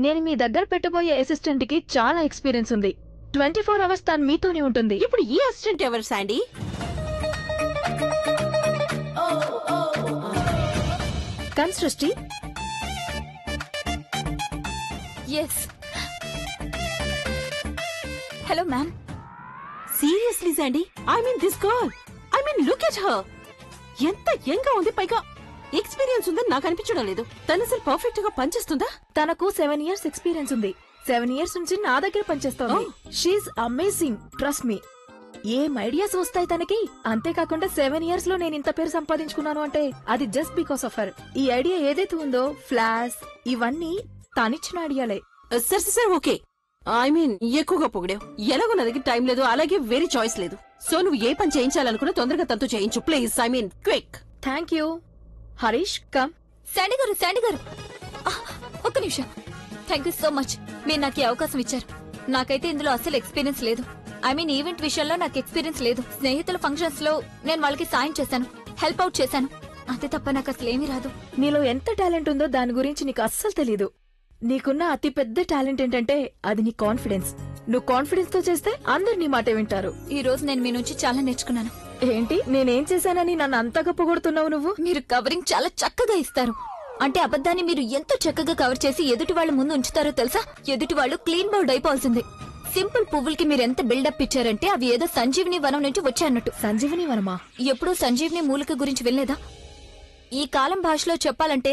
నేను మీ దగ్గర పెట్టబోయే అసిస్టెంట్ కి చాలా ఎక్స్పీరియన్స్ ఉంది. 24 అవర్స్ తను మీతోనే ఉంటుంది. ఇప్పుడు ఈ అసిస్టెంట్ ఎవరు శాండీ? కన్ Srishti. Yes. Hello ma'am. Seriously Sandy, I mean this girl, I mean look at her. ఎంత యంగ్ గా ఉంది, పైగా ఎక్స్పీరియన్స్ ఉందని నాకు అనిపించడం లేదు. తను అసలు పర్ఫెక్ట్ గా పనిచేస్తుందా? తనకు 7 years ఎక్స్పీరియన్స్ ఉంది. 7 years నుంచి నా దగ్గర పనిచేస్తోంది. She's amazing, trust me. ఏం ఐడియాస్ వస్తాయి తనకి. అంతేకాకుండా 7 years లో నేను ఇంత పేరు సంపాదించుకున్నాను అంటే అది జస్ట్ బికాస్ ఆఫ్ హర్. ఈ ఐడియా ఏదైతే ఉందో, ఫ్లాష్, ఇవన్నీ తనిచ్చిన ఐడియాలే. సరే సరే, ఓకే. ఐ మీన్ ఎక్కువగా పొగిడావు. ఎలాగో నా దగ్గర టైం లేదు, అలాగే వేరే చాయిస్ లేదు. సో నువ్వు ఏ పని చేయించాలనుకున్నా తొందరగా తనతో చేయించు please. I mean quick. Thank you. Harish, come. Sandy గారు, శాండీ గారు, ఒక్క నిమిషం. థ్యాంక్ యూ సో మచ్, మీరు నాకు ఈ అవకాశం ఇచ్చారు. నాకైతే ఇందులో అసలు ఎక్స్పీరియన్స్ లేదు. ఐ మీన్ ఈవెంట్ విషయంలో నాకు ఎక్స్పీరియన్స్ లేదు. స్నేహితుల ఫంక్షన్స్ లో నేను వాళ్ళకి సాయం చేశాను, హెల్ప్ అవుట్ చేశాను. అంతే తప్ప నాకు అసలు ఏమీ రాదు. నీలో ఎంత టాలెంట్ ఉందో దాని గురించి నీకు అస్సలు తెలీదు. నీకున్న అతి పెద్ద టాలెంట్ ఏంటంటే అది నీ కాన్ఫిడెన్స్. నువ్వు కాన్ఫిడెన్స్ తో చేస్తే అందరు నీ మాట వింటారు. ఈ రోజు నేను మీ నుంచి చాలా నేర్చుకున్నాను. ఏంటి, నేనేం చేశానని నన్ను అంతగా పొగడుతున్నావు నువ్వు? మీరు కవరింగ్ చాలా చక్కగా ఇస్తారు. అంటే అబద్ధాన్ని మీరు ఎంత చక్కగా కవర్ చేసి ఎదుటి వాళ్ళ ముందు ఉంచుతారో తెలుసా? ఎదుటి వాళ్ళు క్లీన్ బౌల్డ్ అయిపోవాల్సిందే. సింపుల్ పువ్వులకి మీరు ఎంత బిల్డప్ ఇచ్చారంటే అవి ఏదో సంజీవిని వనం నుంచి వచ్చాయన్నట్టు. సంజీవిని వనమా? ఎప్పుడూ సంజీవిని మూలిక గురించి వినలేదా? ఈ కాలం భాషలో చెప్పాలంటే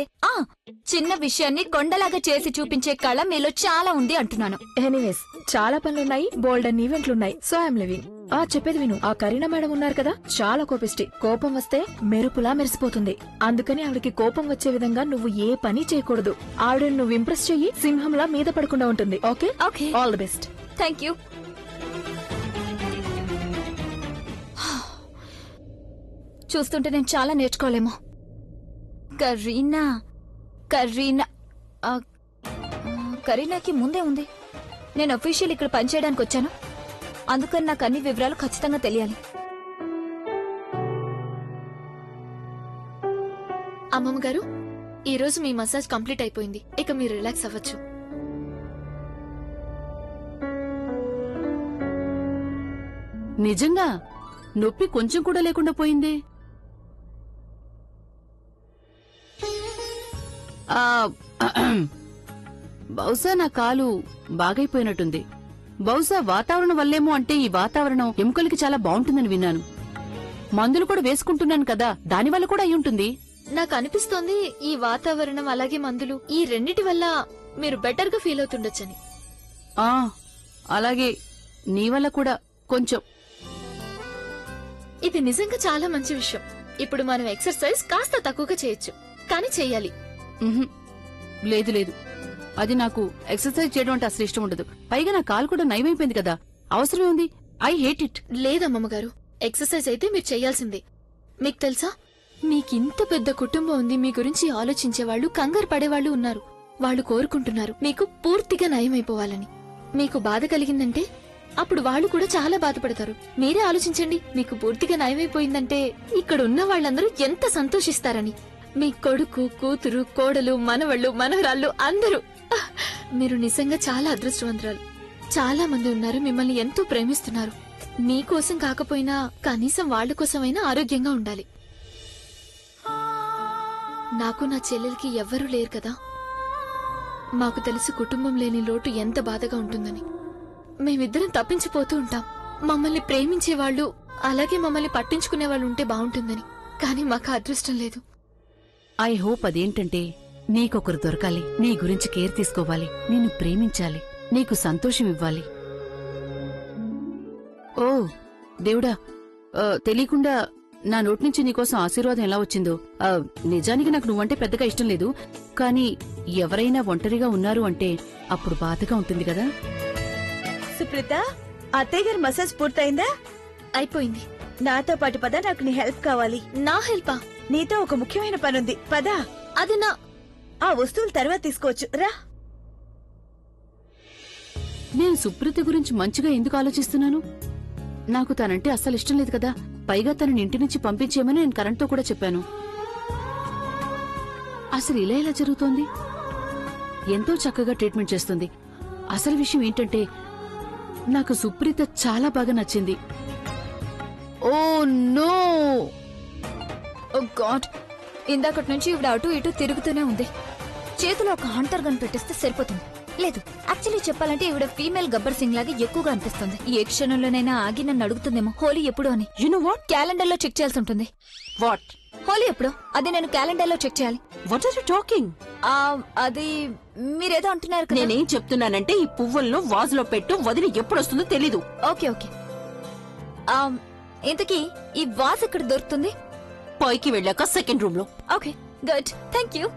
చిన్న విషయాన్ని కొండలాగా చేసి చూపించే కళ మీలో చాలా ఉంది అంటున్నాను. ఎనీవేస్, చాలా పనులున్నాయి, బోల్డ్ అన్ని ఈవెంట్లున్నాయి. So I'm living. చెప్పేది విను. ఆ కరీనా మేడం ఉన్నారు కదా, చాలా కోపిష్టి. కోపం వస్తే మెరుపులా మెరిసిపోతుంది. అందుకని ఆవిడకి కోపం వచ్చే విధంగా నువ్వు ఏ పని చేయకూడదు. ఆవిడ నువ్వు ఇంప్రెస్ చెయ్యి, సింహంలా మీద పడకుండా ఉంటుంది. Okay okay, all the best. Thank you. చూస్తుంటే నేను చాలా నేర్చుకోలేమో. కరీనా కరీనా కరీనాకి ముందే ఉంది. నేను అఫీషియల్ ఇక్కడ పనిచేయడానికి వచ్చాను, అందుకని నాకు అన్ని వివరాలు ఖచ్చితంగా తెలియాలి. అమ్మమ్మ గారు, ఈ రోజు మీ మసాజ్ కంప్లీట్ అయిపోయింది. ఇక మీరు రిలాక్స్ అవ్వచ్చు. నిజంగా నొప్పి కొంచెం కూడా లేకుండా పోయింది. బహుశా నా కాలు బాగైపోయినట్టుంది. బహుశా వాతావరణం వల్లేమో. అంటే ఈ వాతావరణం ఎముకలకి చాలా బాగుంటుందని విన్నాను. మందులు కూడా వేసుకుంటున్నాను కదా, దానివల్ల కూడా అయి ఉంటుంది. నాకు అనిపిస్తోంది ఈ వాతావరణం అలాగే మందులు ఈ రెండిటి వల్ల మీరు బెటర్ గా ఫీల్ అవుతుండొచ్చని. అలాగే నీ వల్ల కూడా కొంచెం. ఇది నిజంగా చాలా మంచి విషయం. ఇప్పుడు మనం ఎక్సర్సైజ్ కాస్త తక్కువగా చేయొచ్చు, కానీ చెయ్యాలి. లేదు లేదు, అది నాకు ఎక్సర్సైజ్ చేయడం అంటే అసలు ఇష్టం ఉండదు. పైగా నా కాలు కూడా నయమైపోయింది కదా, అవసరమే ఉంది. I hate it. లేదమ్మమ్మ గారు, ఎక్సర్సైజ్ అయితే మీరు చెయ్యాల్సిందే. మీకు తెలుసా, మీకింత పెద్ద కుటుంబం ఉంది. మీ గురించి ఆలోచించేవాళ్లు, కంగారు పడేవాళ్లు ఉన్నారు. వాళ్ళు కోరుకుంటున్నారు మీకు పూర్తిగా నయమైపోవాలని. మీకు బాధ కలిగిందంటే అప్పుడు వాళ్ళు కూడా చాలా బాధపడతారు. మీరే ఆలోచించండి, మీకు పూర్తిగా నయమైపోయిందంటే ఇక్కడ ఉన్న వాళ్ళందరూ ఎంత సంతోషిస్తారని. మీ కొడుకు, కూతురు, కోడలు, మనవళ్ళు, మనవరాళ్ళు అందరూ. మీరు నిజంగా చాలా అదృష్టవంతురాలు. చాలా మంది ఉన్నారు మిమ్మల్ని ఎంతో ప్రేమిస్తున్నారు. మీకోసం కాకపోయినా కనీసం వాళ్ల కోసమైనా ఆరోగ్యంగా ఉండాలి. నాకు నా చెల్లెలికి ఎవ్వరూ లేరు కదా. మాకు తెలుసు కుటుంబం లేని లోటు ఎంత బాధగా ఉంటుందని. మేమిద్దరం తప్పించిపోతూ ఉంటాం. మమ్మల్ని ప్రేమించేవాళ్లు అలాగే మమ్మల్ని పట్టించుకునేవాళ్ళు ఉంటే బాగుంటుందని. కానీ మాకు అదృష్టం లేదు. ఐ హోప్ అదేంటంటే నీకొకరు దొరకాలి, నీ గురించి కేర్ తీసుకోవాలి, నిన్ను ప్రేమించాలి, నీకు సంతోషం ఇవ్వాలి. ఓ దేవుడా, తెలియకుండా నా నోటి నుంచి నీకోసం ఆశీర్వాదం ఎలా వచ్చిందో. నిజానికి నాకు నువ్వంటే పెద్దగా ఇష్టం లేదు, కానీ ఎవరైనా ఒంటరిగా ఉన్నారు అంటే అప్పుడు బాధగా ఉంటుంది కదా. సుప్రీత, అత్తయ్య గారి మసాజ్ పూర్తయిందా? అయిపోయింది. నాతో పాటు పద, నాకు నీ హెల్ప్ కావాలి. నా హెల్పా? నీతో ఒక ముఖ్యమైన పనుంది, పద. అది నా ఆ వస్తువులు తర్వాత తీసుకోవచ్చు, రా. నేను సుప్రీత గురించి మంచిగా ఎందుకు ఆలోచిస్తున్నాను? నాకు తనంటే అస్సలు ఇష్టం లేదు కదా. పైగా తనని ఇంటి నుంచి పంపించేయమని నేను కరెంట్తో కూడా చెప్పాను. అసలు ఇలా ఎలా జరుగుతోంది? ఎంతో చక్కగా ట్రీట్మెంట్ చేస్తుంది. అసలు విషయం ఏంటంటే నాకు సుప్రీత చాలా బాగా నచ్చింది. Oh no! ఓ గాడ్, ఇందాకటి నుంచి ఇవిడ అటు ఇటు తిరుగుతూనే ఉంది. చేతిలో ఒక హంటర్ గన్ పెట్టిస్తే సరిపోతుంది. లేదు, యాక్చువల్లీ చెప్పాలంటే ఈవిడ ఫీమేల్ గబ్బర్ సింగ్ లాగా ఎక్కువగా అనిపిస్తుంది. ఏ క్షణంలోనైనా ఆగి నన్ను అడుగుతుందేమో హోలీ ఎప్పుడు అని. You know what? క్యాలెండర్ లో చెక్ చేయాల్సి ఉంటుంది. వాట్? హోలీ ఎప్పుడు? అది నేను క్యాలెండర్ లో చెక్ చేయాలి. What are you talking? అది మీరేదో అంటున్నారు కదా. నేనేం చెప్తున్నానంటే ఈ పువ్వులను వాజులో పెట్టు, వదిలి ఎప్పుడు వస్తుందో తెలీదు. Okay okay. ఇంతకీ ఈ వాజ్ ఎక్కడ దొరుకుతుంది? పైకి వెళ్ళాక సెకండ్ రూమ్ లో. Okay, good, thank you.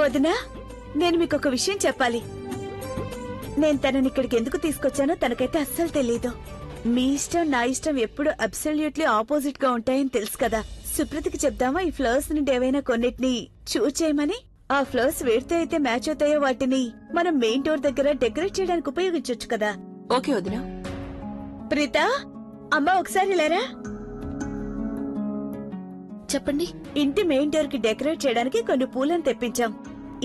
వదినా, నేను మీకు ఒక విషయం చెప్పాలి. నేను తనని ఇక్కడికి ఎందుకు తీసుకొచ్చానో తనకైతే అస్సలు తెలీదు. మీ ఇష్టం నా ఇష్టం ఎప్పుడు అబ్సల్యూట్లీ ఆపోజిట్ గా ఉంటాయని తెలుసు కదా. సుప్రీతకి చెప్దామా ఈ ఫ్లవర్స్ నుండి ఏవైనా కొన్నిటిని చూస్ చేయమని? ఆ ఫ్లవర్స్ వేడితే అయితే మ్యాచ్ అవుతాయో వాటిని మనం మెయిన్ డోర్ దగ్గర డెకరేట్ చేయడానికి ఉపయోగించొచ్చు కదా. ఓకే వదినా. ప్రీత, అమ్మా ఒకసారి లేరా? చెప్పండి. ఇంటి మెయిన్ డోర్ కి డెకరేట్ చేయడానికి కొన్ని పూలను తెప్పించాం.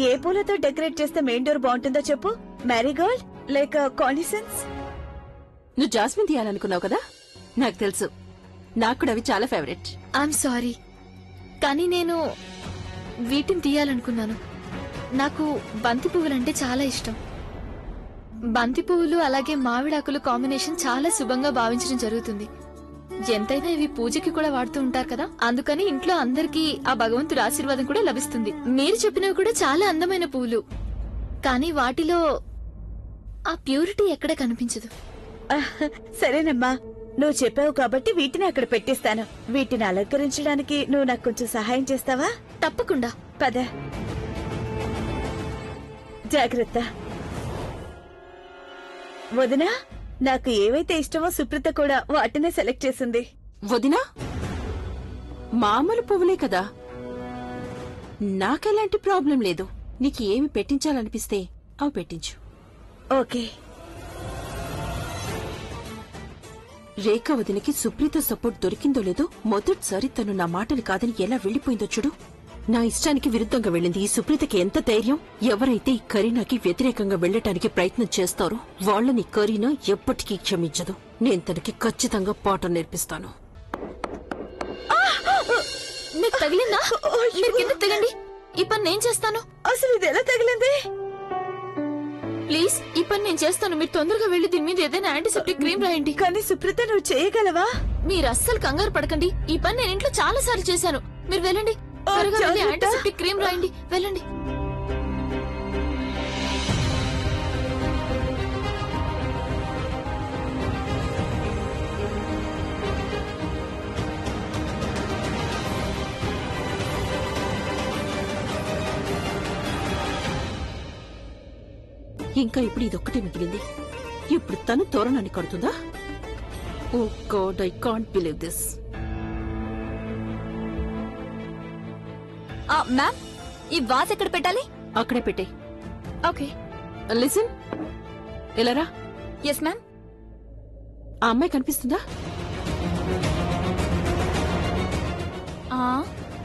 ఏ పూలతో డెకరేట్ చేస్తే మెయిన్ డోర్ బాగుంటుందో చెప్పు. మ్యారీగోల్డ్ లేక కానిసెన్స్? నువ్వు జాస్మిన్ తీయాలనుకున్నావు కదా, నాకు తెలుసు. నాకు కూడా అవి చాలా ఫేవరెట్. ఐఎమ్ సారీ, కానీ నేను వీటిని తీయాలనుకున్నాను. నాకు బంతి పువ్వులంటే చాలా ఇష్టం. బంతి పువ్వులు అలాగే మామిడాకులు కాంబినేషన్ చాలా శుభంగా భావించడం జరుగుతుంది. ఎంతైనా ఇవి పూజకి కూడా వాడుతూ ఉంటారు కదా, అందుకని ఇంట్లో అందరికీ ఆ భగవంతుడి ఆశీర్వాదం కూడా లభిస్తుంది. మీరు చెప్పినవి కూడా చాలా అందమైన పువ్వులు, కానీ వాటిలో ఆ ప్యూరిటీ ఎక్కడ కనిపించదు. సరేనమ్మా, నువ్వు చెప్పావు కాబట్టి వీటిని అక్కడ పెట్టిస్తాను. వీటిని అలంకరించడానికి నువ్వు నాకు కొంచెం సహాయం చేస్తావా? తప్పకుండా. పద. జాగ్రత్త. వదినా, నాకు ఏవైతే ఇష్టమో సుప్రీత కూడా వాటినే సెలెక్ట్ చేసింది. వదినా, మామూలు పువ్వులే కదా, నాకెలాంటి ప్రాబ్లం లేదు. నీకు ఏమి పెట్టించాలనిపిస్తే అవి పెట్టించు. ఓకే. రేఖ వదినకి సుప్రీత సపోర్ట్ దొరికిందో లేదో మొదటిసారి తను నా మాటలు కాదని ఎలా వెళ్లిపోయిందో చూడు. నా ఇష్టానికి విరుద్ధంగా వెళ్ళింది ఈ సుప్రీతకి ఎంత ధైర్యం! ఎవరైతే ఈ కరీనాకి వ్యతిరేకంగా వెళ్లటానికి ప్రయత్నం చేస్తారో వాళ్ళని కరీనా ఎప్పటికీ క్షమించదు. నేను తనకి ఖచ్చితంగా పాఠం నేర్పిస్తాను. మీకు తగిలిందా? మీరు కింద తెగండి, ఈ పని నేను చేస్తాను. అసలు ఇది ఎలా తగిలింది? ప్లీజ్, ఈ పని నేను చేస్తాను. మీరు తొందరగా వెళ్లి దీని మీద ఏదైనా యాంటీసెప్టిక్ క్రీమ్ రాయండి. కానీ సుప్రీత, నువ్వు చేయగలవా? మీరు అస్సలు కంగారు పడకండి. ఈ పని నేను ఇంట్లో చాలా సార్లు చేశాను. మీరు వెళ్ళండి, త్వరగా వెళ్ళి యాంటీసెప్టిక్ క్రీమ్ రాయండి. వెళ్ళండి. ఇంకా ఇప్పుడు ఇదొక్కటే మిగిలింది. ఇప్పుడు తను తోరణాన్ని కడుతుందా? Oh God, I can't believe this. Ma'am, ఈ వాజ్ ఎక్కడ పెట్టాలి? అక్కడే పెట్టే. ఓకే. లిసన్, ఎలారా? Yes ma'am. ఆ అమ్మాయి కనిపిస్తుందా?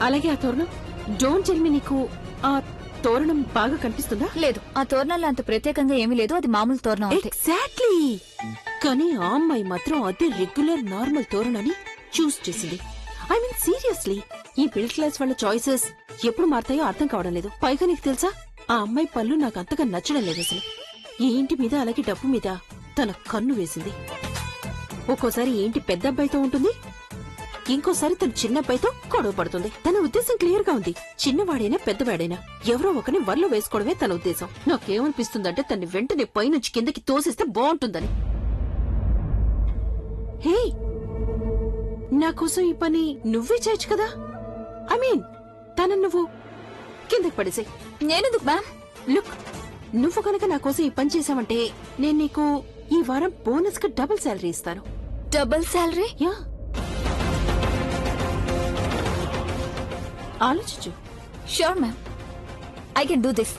అలాగే ఆ తోరణం. డోంట్ టెల్ మీ, నీకు ఆ తోరణం బాగా కనిపిస్తుందా? లేదు, ఆ తోరణాల్లో అంత ప్రత్యేకంగా ఏమీ లేదు. అది మామూలు తోరణం అంతే. ఎగ్జాక్ట్లీ. కానీ ఆ అమ్మాయి మాత్రం అదే రెగ్యులర్ నార్మల్ తోరణాన్ని చూస్ చేసింది. ఐ మీన్ సీరియస్లీ, ఈ మిడిల్ క్లాస్ వాళ్ళ చాయిసెస్ ఎప్పుడు మారుతాయో అర్థం కావడం లేదు. పైగా నీకు తెలుసా, ఆ అమ్మాయి పళ్ళు నాకు అంతగా నచ్చడం లేదు అసలు. ఈ ఇంటి మీద అలాగే డబ్బు మీద తన కన్ను వేసింది. ఒక్కోసారి ఏంటి పెద్ద అబ్బాయితో ఉంటుంది, ఇంకోసారి తన చిన్న అబ్బాయితో గొడవ పడుతుంది. తన ఉద్దేశం క్లియర్ గా ఉంది. చిన్నవాడైనా పెద్దవాడైనా ఎవరో ఒకరిని వరలో వేసుకోవడమే తన ఉద్దేశం. నాకేమనిపిస్తుందంటే తన్ని వెంటనే పైనుంచి కిందకి తోసేస్తే బాగుంటుందని. హే, నా కోసం ఈ పని నువ్వే చేయొచ్చు కదా. ఐ మీన్, తనను నువ్వు కిందకి పడేసే. నేనెందుకు మ్యామ్? లుక్, నువ్వు కనుక నా కోసం ఈ పని చేశావంటే నేను నీకు ఈ వారం బోనస్ గా డబుల్ శాలరీ ఇస్తాను. Double salary? యా. ఆలోచించు. Sure ma'am, I can do this.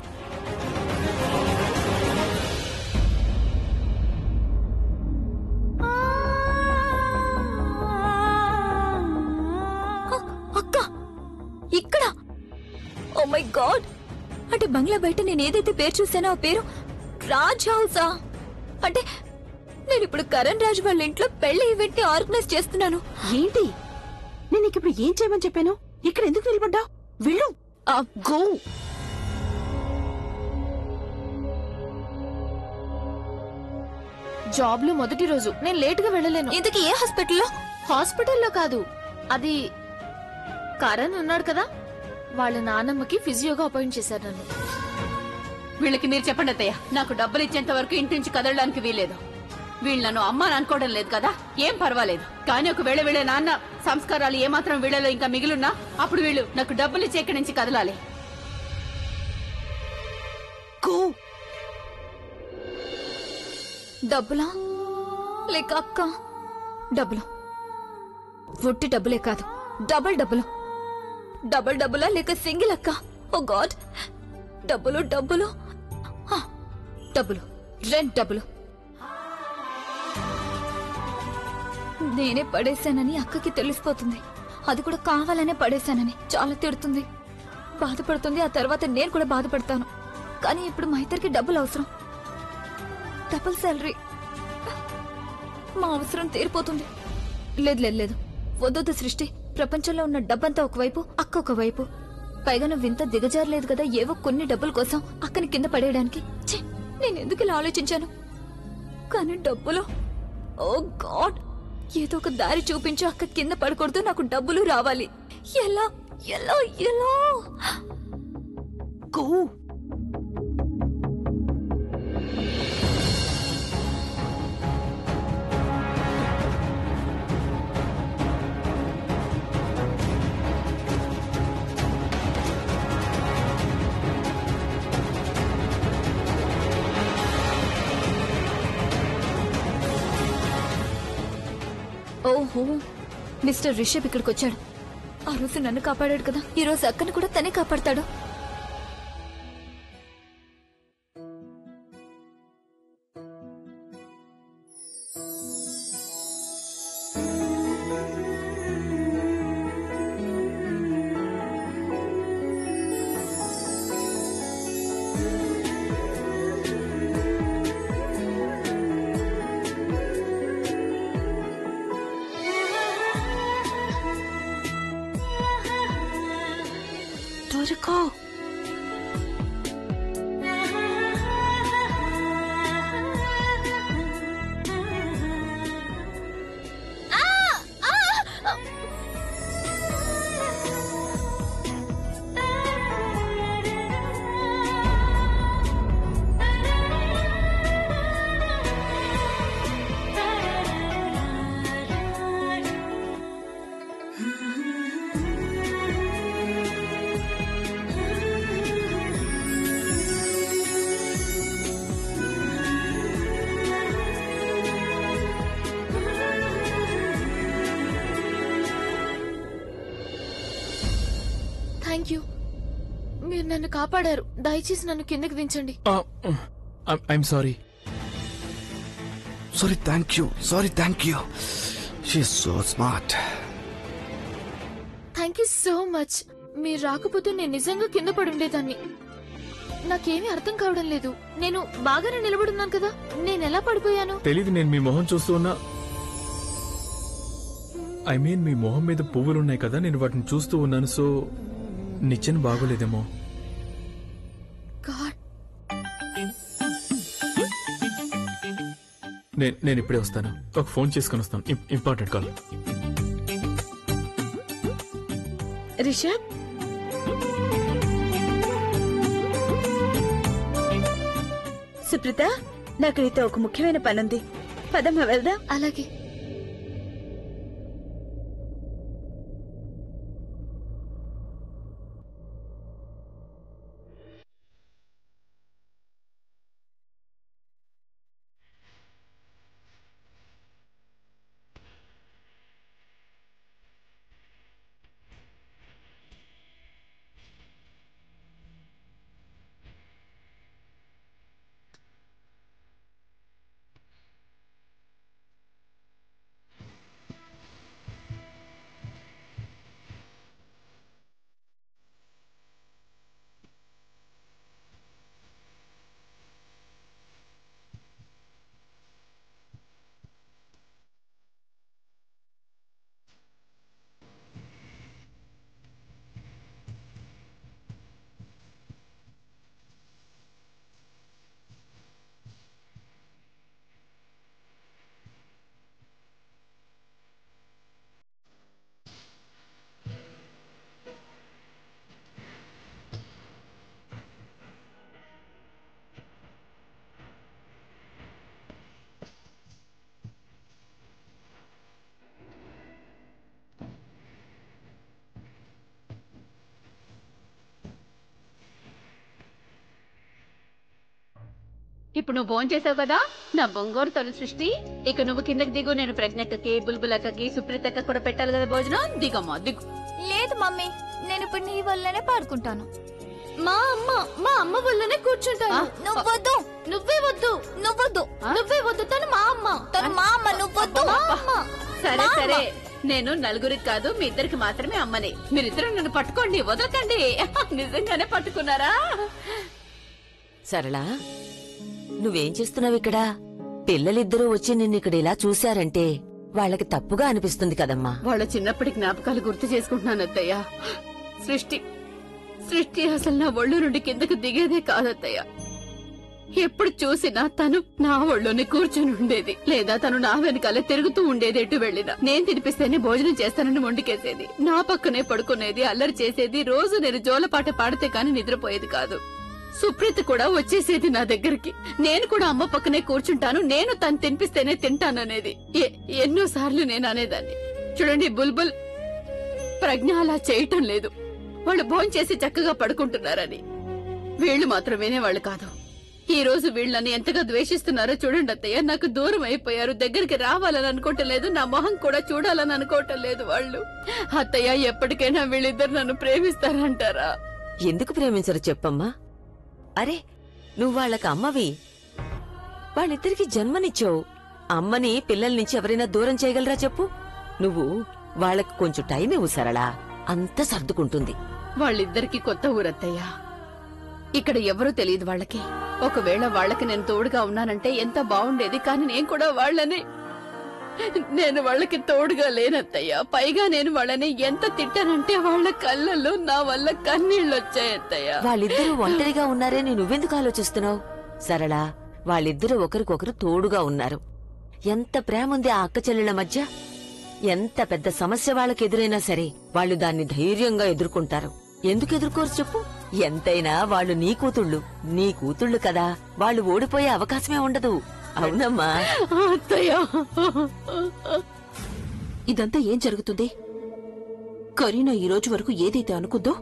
అక్క, ఇక్కడ! Oh my God! అంటే బంగ్లా బయట నేను ఏదైతే పేరు చూసానో ఆ పేరు రాజ్ హౌసా? అంటే నేను ఇప్పుడు కరణ్ రాజ్ వాళ్ళ ఇంట్లో పెళ్లి ఈవెంట్ ని ఆర్గనైజ్ చేస్తున్నాను. ఏంటి? నేను ఇప్పుడు ఏం చేయమని చెప్పాను? ఇక్కడ ఎందుకు నిలబడ్డావు? వెళ్ళు. గో. జాబ్ లో మొదటి రోజు నేను లేట్ గా వెళ్ళలేను. ఇంతకీ ఏ హాస్పిటల్లో? హాస్పిటల్లో కాదు, అది కరణ్ ఉన్నాడు కదా, వాళ్ళ నాన్నమ్మకి ఫిజియోగా అపాయింట్ చేశారు నన్ను. వీళ్ళకి మీరు చెప్పండి అత్తయ్య, నాకు డబ్బులు ఇచ్చేంత వరకు ఇంటి నుంచి కదలడానికి వీలేదు. వీళ్ళు నన్ను అమ్మ అని అనుకోవడం లేదు కదా, ఏం పర్వాలేదు. కానీ ఒకవేళ వీళ్ళ నాన్న సంస్కారాలు ఏమాత్రం వీళ్ళలో ఇంకా మిగిలిన్నా అప్పుడు వీళ్ళు నాకు డబ్బులు ఇచ్చి ఇక్కడి నుంచి కదలాలి. గో. డబ్బులా లేక అక్క? డబ్బులు. ఒట్టి డబ్బులే కాదు, డబుల్ డబ్బులు. డబుల్ డబ్బులా లేక సింగిల్ అక్క? ఓ గాడ్! డబ్బులు డబ్బులు డబ్బులు, రెంట్ డబ్బులు. నేనే పడేశానని అక్కకి తెలిసిపోతుంది. అది కూడా కావాలనే పడేశానని చాలా తిడుతుంది, బాధపడుతుంది. ఆ తర్వాత నేను కూడా బాధపడతాను. కానీ ఇప్పుడు మా ఇద్దరికి డబ్బులు అవసరం. Double salary. మా అవసరం తీరిపోతుంది. లేదు లేదు లేదు, వద్దొద్దు సృష్టి. ప్రపంచంలో ఉన్న డబ్బంతా ఒకవైపు, అక్క ఒకవైపు. పైగా నువ్వు ఇంత దిగజారలేదు కదా ఏవో కొన్ని డబ్బుల కోసం అక్కని కింద పడేయడానికి. నేను ఎందుకు ఇలా ఆలోచించాను? కానీ డబ్బులు, ఓ గాడ్! ఏదో ఒక దారి చూపించు, అక్క కింద పడకూడదు, నాకు డబ్బులు రావాలి. ఎలా ఎలా ఎలా? గో. ఓహో, మిస్టర్ రిషబ్ ఇక్కడికి వచ్చాడు. ఆ రోజు నన్ను కాపాడాడు కదా, ఈ రోజు అక్కను కూడా తనే కాపాడతాడు. త్వరగా. థ్యాంక్ యూ, మీరు నన్ను కాపాడారు. దయచేసి నన్ను కిందకి దించండి. I'm sorry. Sorry, thank you. Sorry, thank you. She's so smart. Thank you so much. మీరు రాకపోతే నేను నిజంగా కింద పడి ఉండేదాన్ని. నాకేమీ అర్థం కావడం లేదు. నేను బాగానే నిలబడున్నాను కదా, నేను ఎలా పడిపోయాను? తెలీదు, నేను మీ మొహం చూస్తూ ఉన్నా. ఐ మీన్ మీ మొహం మీద పువ్వులున్నాయి కదా, నేను వాటిని చూస్తూ ఉన్నాను. సో నిచ్చెన బాగోలేదేమో. గాడ్, నేను ఇప్పుడే వస్తాను. ఒక ఫోన్ చేసుకుని వస్తాను, ఇంపార్టెంట్ కాల్. రిషబ్, సుప్రీత, నాకు నీతో ఒక ముఖ్యమైన పనుంది. పదమ్మా వెళ్దాం. అలాగే. ఇప్పుడు నువ్వు ఫోన్ చేసావు కదా నా బొంగోరు తొలి సృష్టి. ఇక నువ్వు కిందకి దిగు. నేను ప్రజ్ఞక్కకి, బుల్బులక్కకి, సుప్రీతక్క కూడా పెట్టాలి కదా భోజనం. దిగమ్మా దిగు. లేదు మమ్మీ, నేను ఇప్పుడు నీ వల్లనే పాడుకుంటాను. మా అమ్మ వల్లనే కూర్చుంటాను. నువ్వొద్దు, నువ్వే వద్దు, నువ్వొద్దు, నువ్వే వద్దు. తను మా అమ్మ. తను మా అమ్మ, నువ్వొద్దు. సరే సరే, నేను నలుగురికి కాదు మీ ఇద్దరికి మాత్రమే అమ్మని. మీరిద్దరు నన్ను పట్టుకోండి, వదలకండి. నిజంగానే పట్టుకున్నారా? సరళ, నువ్వేం చేస్తున్నావు ఇక్కడ? పిల్లలిద్దరూ వచ్చి నిన్నిక్కడ ఇలా చూశారంటే వాళ్ళకి తప్పుగా అనిపిస్తుంది కదమ్మా. వాళ్ళ చిన్నప్పటి జ్ఞాపకాలు గుర్తు చేసుకుంటున్నాను అత్తయ్య. సృష్టి అసలు నా ఒళ్ళు నుండి కిందకు దిగేదే కాదత్తయ్య. ఎప్పుడు చూసినా తను నా ఒళ్ళోనే కూర్చొని ఉండేది, లేదా తను నా వెనకాలే తిరుగుతూ ఉండేది. ఎటు వెళ్లినా నేను తినిపిస్తేనే భోజనం చేస్తానని మొండికేసేది, నా పక్కనే పడుకునేది, అల్లరి చేసేది. రోజు నేను జోలపాట పాడితే కాని నిద్రపోయేది కాదు. సుప్రీత కూడా వచ్చేసేది నా దగ్గరికి. నేను కూడా అమ్మ పక్కనే కూర్చుంటాను, నేను తను తినిపిస్తేనే తింటాననేది. ఎన్నోసార్లు నేను అనేదాన్ని. చూడండి బుల్బుల్, ప్రజ్ఞ అలా చేయటం లేదు. వాళ్ళు భోంచేసి చక్కగా పడుకుంటున్నారని. వీళ్లు మాత్రం వినేవాళ్లు కాదు. ఈ రోజు వీళ్ళని ఎంతగా ద్వేషిస్తున్నారో చూడండి అత్తయ్య. నాకు దూరం అయిపోయారు, దగ్గరికి రావాలని అనుకోవటం లేదు, నా మొహం కూడా చూడాలని అనుకోవటం లేదు వాళ్ళు. అత్తయ్య, ఎప్పటికైనా వీళ్ళిద్దరు నన్ను ప్రేమిస్తారంటారా? ఎందుకు ప్రేమించరు చెప్పమ్మా? అరే, నువ్వు వాళ్ళకి అమ్మవి. వాళ్ళిద్దరికి జన్మనిచ్చావు. అమ్మని పిల్లల నుంచి ఎవరైనా దూరం చేయగలరా చెప్పు? నువ్వు వాళ్ళకి కొంచెం టైం ఇవ్వు సరళా, అంతా సర్దుకుంటుంది. వాళ్ళిద్దరికి కొత్త ఊరత్తయ్యా. ఇక్కడ ఎవరూ తెలియదు వాళ్ళకి. ఒకవేళ వాళ్ళకి నేను తోడుగా ఉన్నానంటే ఎంత బాగుండేది. కానీ నేను వాళ్ళకి తోడుగా లేనత్తయ్యా. పైగా నేను వాళ్ళని ఎంత తిట్టానంటే వాళ్ళ కళ్ళల్లో నా వల్ల కన్నీళ్ళొచ్చాయత్తయ్యా. వాళ్ళిద్దరూ ఒంటరిగా ఉన్నారని నువ్వెందుకు ఆలోచిస్తున్నావు? సరళా, వాళ్ళిద్దరూ ఒకరికొకరు తోడుగా ఉన్నారు. ఎంత ప్రేముంది ఆ అక్క చెల్లెళ్ల మధ్య. ఎంత పెద్ద సమస్య వాళ్ళకి ఎదురైనా సరే వాళ్ళు దాన్ని ధైర్యంగా ఎదుర్కొంటారు. ఎందుకు ఎదుర్కోరు చెప్పు? ఎంతైనా వాళ్ళు నీ కూతుళ్ళు కదా. వాళ్ళు ఓడిపోయే అవకాశమే ఉండదు. అవునమ్మా అత్తయ్యా. ఇదంతా ఏం జరుగుతుంది? కరీనా ఈ రోజు వరకు ఏదైతే అనుకుందో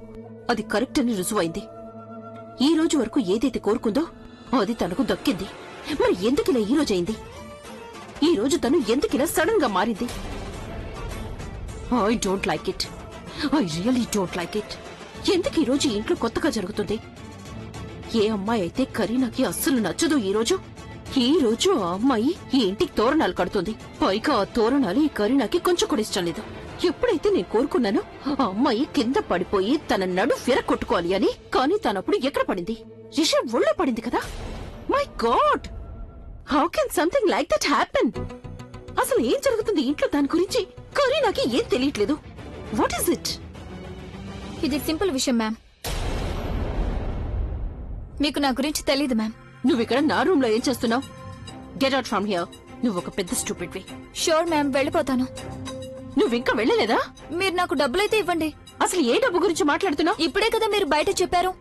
అది కరెక్ట్ అని రుజువైంది. ఈ రోజు వరకు ఏదైతే కోరుకుందో అది తనకు దక్కింది. మరి ఎందుకిలా ఈ రోజు అయింది? ఈ రోజు తను ఎందుకిలా సడన్ గా మారింది? I don't like it. I really don't like it. ఎందుకు ఈ రోజు ఇంట్లో కొత్తగా జరుగుతుంది? ఏ అమ్మాయి అయితే కరీనాకి అస్సలు నచ్చదు. ఈ రోజు ఆ అమ్మాయి ఈ ఇంటికి తోరణాలు కడుతుంది. పైగా ఆ తోరణాలు ఈ కరీనాకి కొంచెం కూడా ఇష్టం లేదు. ఎప్పుడైతే నేను కోరుకున్నానో ఆ అమ్మాయి కింద పడిపోయి తన నడు విరగొట్టుకోవాలి అని, కానీ తనప్పుడు ఎక్కడ పడింది? రిషబ్ ఒళ్ళో పడింది కదా. My God, how can something like that happen? అసలు ఏం జరుగుతుంది ఇంట్లో? దాని గురించి కరీనాకి ఏం తెలియట్లేదు. What is it? ఇది సింపుల్ విషయం మ్యామ్. మీకు నా గురించి తెలీదు మ్యామ్. నువ్విక్కడ నా రూమ్ లో ఏం చేస్తున్నావు? Get out from here. నువ్వు ఒక పెద్ద స్టూపిడ్వి. షూర్ మ్యామ్, వెళ్ళిపోతాను. నువ్వింకా వెళ్ళలేదా? మీరు నాకు డబ్బులైతే ఇవ్వండి. అసలు ఏ డబ్బు గురించి మాట్లాడుతున్నావు? ఇప్పుడే కదా మీరు బయట చెప్పారు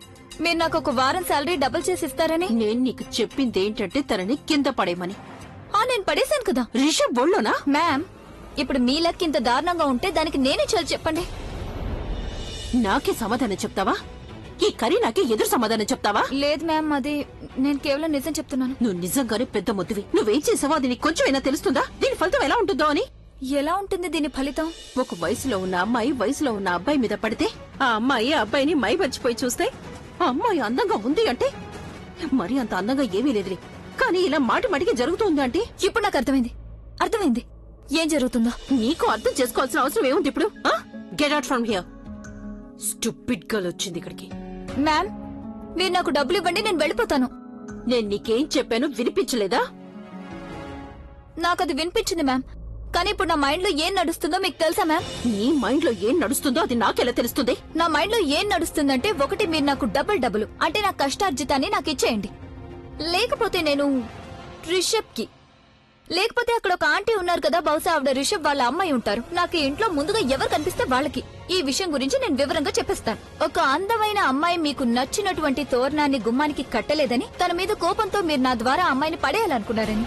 మీరు నాకు ఒక వారం శాలరీ డబుల్ చేసి ఇస్తారని. నేను నీకు చెప్పింది ఏంటంటే తనని కింద పడేయమని. నేను పడేశాను కదా. రిషబ్ ఒళ్ళోనా? మ్యామ్, ఇప్పుడు మీ లెక్క ఇంత దారుణంగా ఉంటే దానికి నేనే చల్ చెప్పండి. నాకే సమాధానం చెప్తావా? ఈ కరీనాకి ఎదురు సమాధానం చెప్తావా? లేదు మ్యామ్, అది నేను కేవలం నిజం చెప్తున్నాను. నువ్వు నిజంగానే పెద్ద మొద్దువి. నువ్వేం చేసావో అది నీకు కొంచెమైనా తెలుస్తుందా? దీని ఫలితం ఎలా ఉంటుందో అని. ఎలా ఉంటుంది దీని ఫలితం? ఒక వయసులో ఉన్న అమ్మాయి వయసులో ఉన్న అబ్బాయి మీద పడితే ఆ అమ్మాయి అబ్బాయిని మైమర్చిపోయి చూస్తే ఆ అమ్మాయి అందంగా ఉంది అంటే మరి అంత అందంగా ఏమీ లేదులే, కానీ ఇలా మాటి మాటికి జరుగుతుంది అంటే. ఇప్పుడు నాకు అర్థమైంది ఏం జరుగుతుందో. నీకు అర్థం చేసుకోవాల్సిన అవసరం ఏముంది ఇప్పుడు? Get out from here. Stupid girl వచ్చింది ఇక్కడికి. మ్యామ్, మీరు నాకు డబ్బులు ఇవ్వండి, నేను వెళ్ళిపోతాను. నేను నీకేం చెప్పాను వినిపించలేదా? నాకు అది వినిపించింది మ్యామ్, కానీ ఇప్పుడు నా మైండ్ లో ఏం నడుస్తుందో మీకు తెలుసా మ్యామ్? నీ మైండ్ లో ఏం నడుస్తుందో అది నాకెలా తెలుస్తుంది? నా మైండ్ లో ఏం నడుస్తుందంటే, ఒకటి మీరు నాకు డబ్బులు అంటే నా కష్టార్జితాన్ని నాకు ఇచ్చేయండి, లేకపోతే నేను రిషబ్ కి, లేకపోతే అక్కడ ఒక ఆంటీ ఉన్నారు కదా, బహుశా ఆవిడ రిషబ్ వాళ్ళ అమ్మాయి ఉంటారు. నాకు ఈ ఇంట్లో ముందుగా ఎవరు కనిపిస్తే వాళ్ళకి ఈ విషయం గురించి నేను వివరంగా చెప్పేస్తాను. ఒక అందమైన అమ్మాయి మీకు నచ్చినటువంటి తోరణాన్ని గుమ్మానికి కట్టలేదని, తన మీద కోపంతో మీరు నా ద్వారా అమ్మాయిని పడేయాలనుకున్నారని.